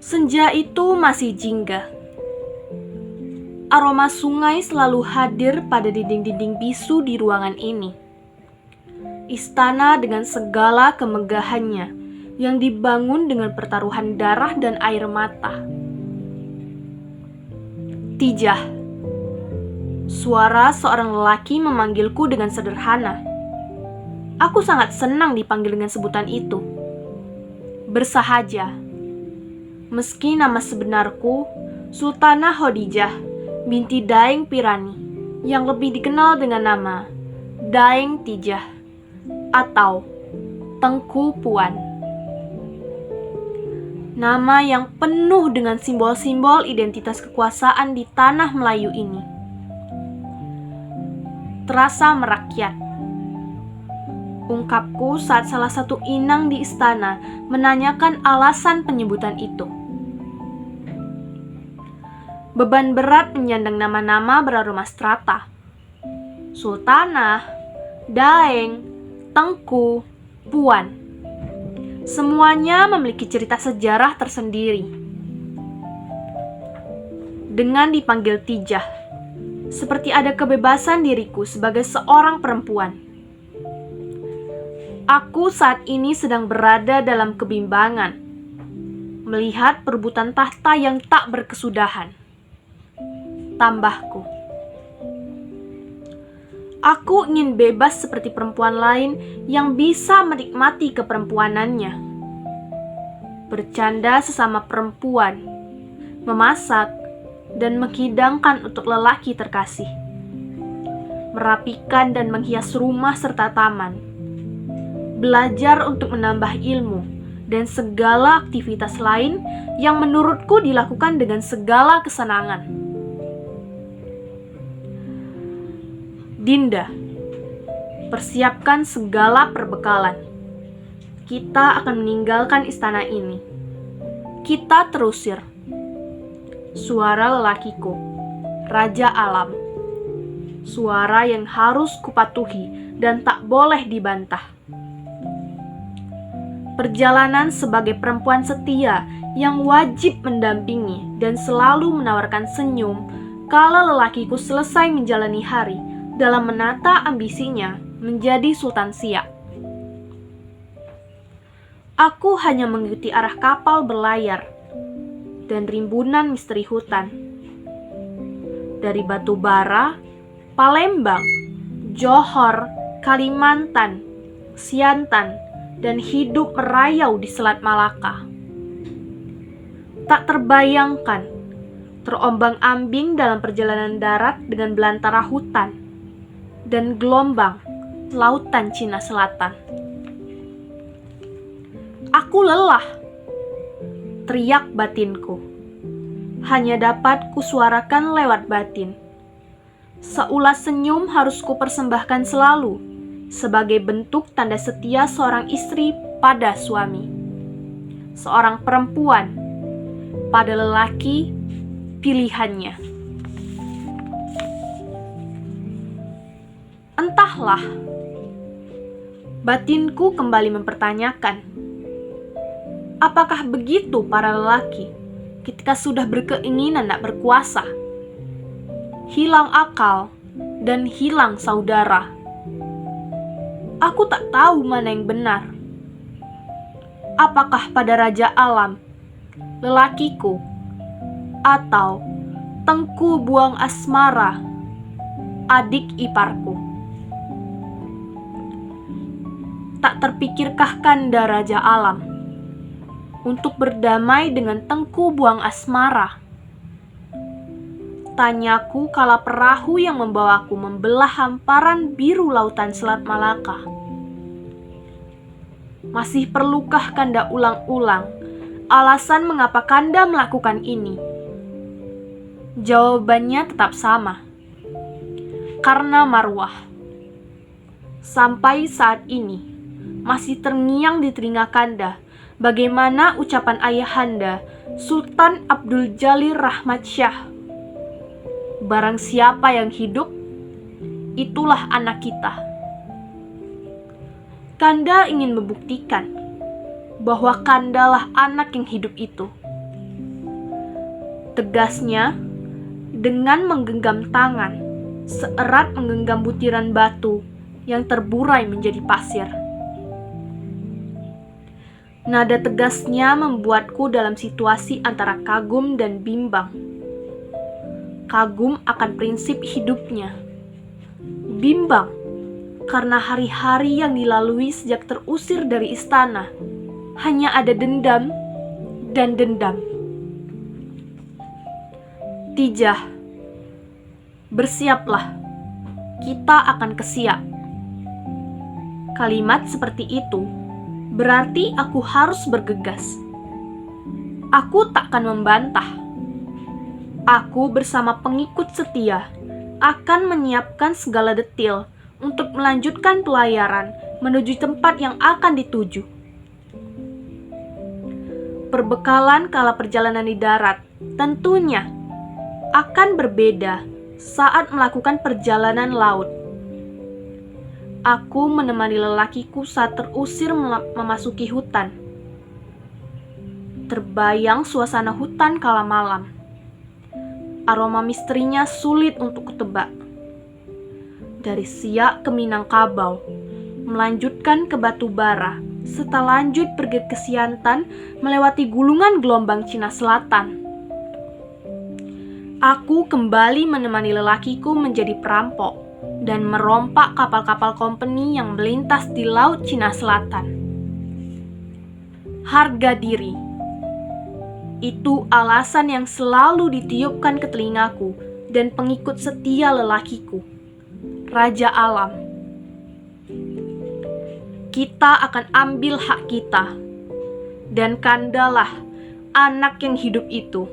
Senja itu masih jingga. Aroma sungai selalu hadir pada dinding-dinding bisu di ruangan ini. Istana dengan segala kemegahannya yang dibangun dengan pertaruhan darah dan air mata. Tijah. Suara seorang lelaki memanggilku dengan sederhana. Aku sangat senang dipanggil dengan sebutan itu. Bersahaja. Meski nama sebenarku Sultanah Khadijah binti Daeng Pirani, yang lebih dikenal dengan nama Daeng Tijah atau Tengku Puan. Nama yang penuh dengan simbol-simbol identitas kekuasaan di tanah Melayu ini. Terasa merakyat. Ungkapku saat salah satu inang di istana menanyakan alasan penyebutan itu. Beban berat menyandang nama-nama beraroma strata. Sultanah, Daeng, Tengku, Puan. Semuanya memiliki cerita sejarah tersendiri. Dengan dipanggil Tijah, seperti ada kebebasan diriku sebagai seorang perempuan. Aku saat ini sedang berada dalam kebimbangan, melihat perebutan tahta yang tak berkesudahan. Tambahku. Aku ingin bebas seperti perempuan lain yang bisa menikmati keperempuanannya. Bercanda sesama perempuan, memasak, dan menghidangkan untuk lelaki terkasih. Merapikan dan menghias rumah serta taman. Belajar untuk menambah ilmu dan segala aktivitas lain yang menurutku dilakukan dengan segala kesenangan. Dinda, persiapkan segala perbekalan. Kita akan meninggalkan istana ini. Kita terusir. Suara lelakiku, Raja Alam. Suara yang harus kupatuhi dan tak boleh dibantah. Perjalanan sebagai perempuan setia yang wajib mendampingi dan selalu menawarkan senyum kala lelakiku selesai menjalani hari dalam menata ambisinya menjadi Sultan Siak. Aku hanya mengikuti arah kapal berlayar dan rimbunan misteri hutan. Dari Batu Bara, Palembang, Johor, Kalimantan, Siantan, dan hidup merayau di Selat Malaka. Tak terbayangkan, terombang-ambing dalam perjalanan darat dengan belantara hutan dan gelombang lautan Cina Selatan. Aku lelah, teriak batinku. Hanya dapat kusuarakan lewat batin. Seulas senyum harus kupersembahkan selalu sebagai bentuk tanda setia seorang istri pada suami. Seorang perempuan pada lelaki pilihannya. Entahlah, batinku kembali mempertanyakan, apakah begitu para lelaki ketika sudah berkeinginan nak berkuasa? Hilang akal dan hilang saudara. Aku tak tahu mana yang benar. Apakah pada Raja Alam, lelakiku, atau Tengku Buang Asmara, adik iparku? Tak terpikirkah Kanda Raja Alam untuk berdamai dengan Tengku Buang Asmara? Tanyaku kala perahu yang membawaku membelah hamparan biru lautan Selat Malaka. Masih perlukah Kanda ulang-ulang alasan mengapa Kanda melakukan ini? Jawabannya tetap sama. Karena marwah. Sampai saat ini masih terngiang di telinga Kanda bagaimana ucapan ayahanda Sultan Abdul Jalil Rahmat Shah. Barang siapa yang hidup, itulah anak kita. Kanda ingin membuktikan bahwa Kandalah anak yang hidup itu. Tegasnya, dengan menggenggam tangan, seerat menggenggam butiran batu yang terburai menjadi pasir. Nada tegasnya membuatku dalam situasi antara kagum dan bimbang. Kagum akan prinsip hidupnya. Bimbang karena hari-hari yang dilalui sejak terusir dari istana hanya ada dendam dan dendam. Tijah, bersiaplah, kita akan ke Siak. Kalimat seperti itu berarti aku harus bergegas. Aku takkan membantah. Aku bersama pengikut setia akan menyiapkan segala detail untuk melanjutkan pelayaran menuju tempat yang akan dituju. Perbekalan kala perjalanan di darat tentunya akan berbeda saat melakukan perjalanan laut. Aku menemani lelakiku saat terusir memasuki hutan. Terbayang suasana hutan kala malam. Aroma misterinya sulit untuk kutebak. Dari Siak ke Minangkabau, melanjutkan ke Batu Bara, serta lanjut pergi ke Siantan melewati gulungan gelombang Cina Selatan. Aku kembali menemani lelakiku menjadi perampok dan merompak kapal-kapal kompeni yang melintas di Laut Cina Selatan. Harga diri. Itu alasan yang selalu ditiupkan ke telingaku dan pengikut setia lelakiku, Raja Alam. Kita akan ambil hak kita, dan Kandalah anak yang hidup itu,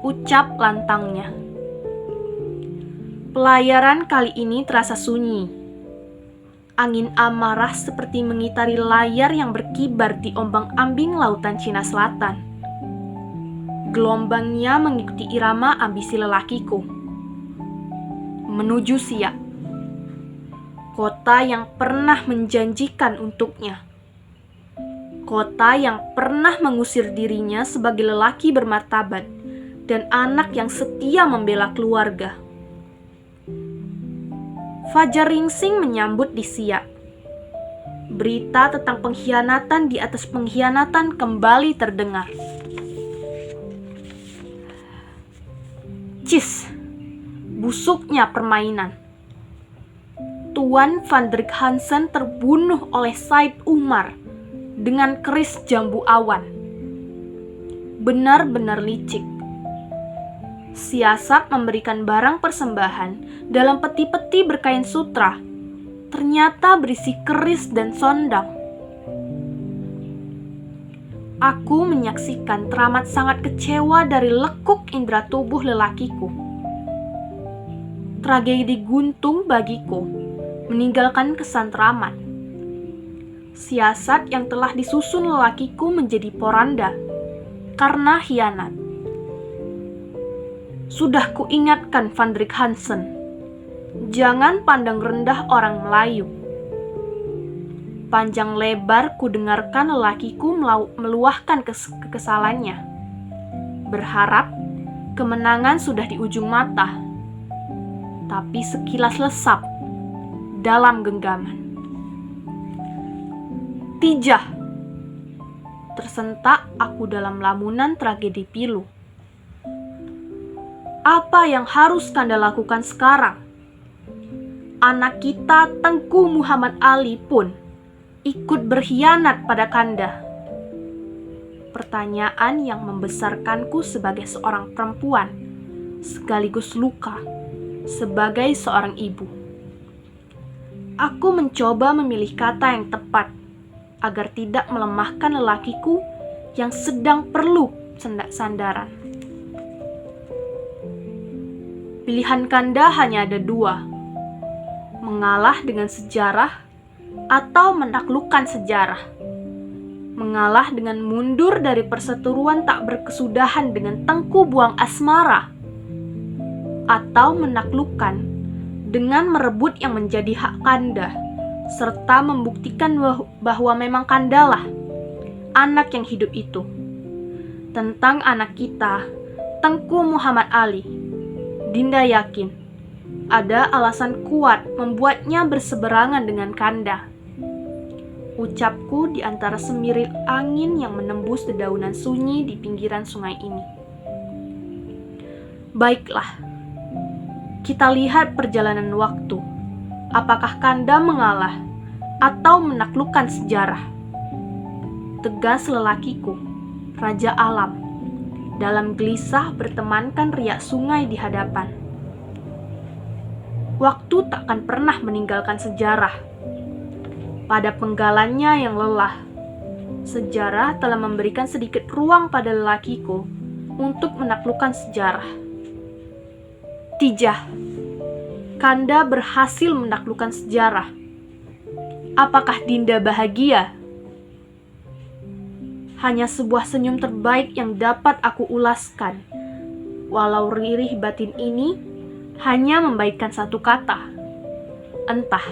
ucap lantangnya. Pelayaran kali ini terasa sunyi. Angin amarah seperti mengitari layar yang berkibar di ombang-ambing lautan Cina Selatan. Gelombangnya mengikuti irama ambisi lelakiku. Menuju Siak, kota yang pernah menjanjikan untuknya. Kota yang pernah mengusir dirinya sebagai lelaki bermartabat dan anak yang setia membela keluarga. Fajar ringsing menyambut di Siak. Berita tentang pengkhianatan di atas pengkhianatan kembali terdengar. Cis, busuknya permainan. Tuan Van Drik Hansen terbunuh oleh Said Umar dengan keris jambu awan. Benar-benar licik. Siasat memberikan barang persembahan dalam peti-peti berkain sutra, ternyata berisi keris dan sondang. Aku menyaksikan teramat sangat kecewa dari lekuk indera tubuh lelakiku. Tragedi guntung bagiku, meninggalkan kesan teramat. Siasat yang telah disusun lelakiku menjadi poranda karena khianat. Sudah kuingatkan Van Drik Hansen, jangan pandang rendah orang Melayu. Panjang lebar kudengarkan lelakiku meluahkan kekesalannya. Berharap kemenangan sudah di ujung mata, tapi sekilas lesap dalam genggaman. Tijah, tersentak aku dalam lamunan tragedi pilu. Apa yang harus Kanda lakukan sekarang? Anak kita Tengku Muhammad Ali pun ikut berkhianat pada Kanda. Pertanyaan yang membesarkanku sebagai seorang perempuan, sekaligus luka sebagai seorang ibu. Aku mencoba memilih kata yang tepat agar tidak melemahkan lelakiku yang sedang perlu sandaran. Pilihan Kanda hanya ada dua, mengalah dengan sejarah atau menaklukkan sejarah. Mengalah dengan mundur dari perseteruan tak berkesudahan dengan Tengku Buang Asmara, atau menaklukkan dengan merebut yang menjadi hak Kanda, serta membuktikan bahwa memang Kandalah anak yang hidup itu. Tentang anak kita, Tengku Muhammad Ali. Dinda yakin ada alasan kuat membuatnya berseberangan dengan Kanda. Ucapku di antara semiril angin yang menembus dedaunan sunyi di pinggiran sungai ini. Baiklah, kita lihat perjalanan waktu. Apakah Kanda mengalah atau menaklukkan sejarah? Tegas lelakiku, Raja Alam, dalam gelisah bertemankan riak sungai di hadapan. Waktu takkan pernah meninggalkan sejarah. Pada penggalannya yang lelah, sejarah telah memberikan sedikit ruang pada lelakiku untuk menaklukkan sejarah. Tijah, Kanda berhasil menaklukkan sejarah. Apakah Dinda bahagia? Hanya sebuah senyum terbaik yang dapat aku ulaskan, walau ririh batin ini hanya membaikkan satu kata, entah.